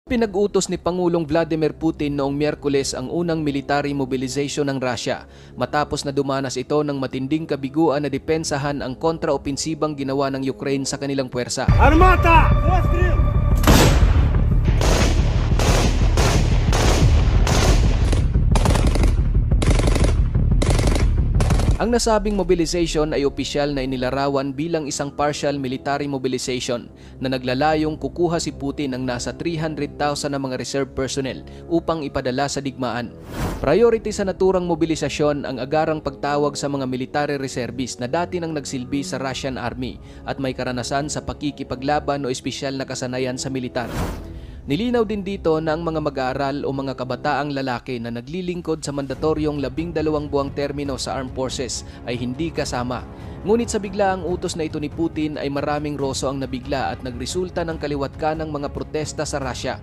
Pinag-utos ni Pangulong Vladimir Putin noong Miyerkules ang unang military mobilization ng Russia matapos na dumanas ito ng matinding kabiguan na depensahan ang kontraopinsibang ginawa ng Ukraine sa kanilang puwersa. Armata! Ang nasabing mobilization ay opisyal na inilarawan bilang isang partial military mobilization na naglalayong kukuha si Putin ng nasa 300,000 na mga reserve personnel upang ipadala sa digmaan. Priority sa naturang mobilisasyon ang agarang pagtawag sa mga military reservists na dati nang nagsilbi sa Russian Army at may karanasan sa pakikipaglaban o espesyal na kasanayan sa militar. Nilinaw din dito na ang mga mag-aaral o mga kabataang lalaki na naglilingkod sa mandatoryong 12 buwang termino sa armed forces ay hindi kasama. Ngunit sa biglaang utos na ito ni Putin ay maraming Roso ang nabigla at nagresulta ng kaliwat ka ng mga protesta sa Russia.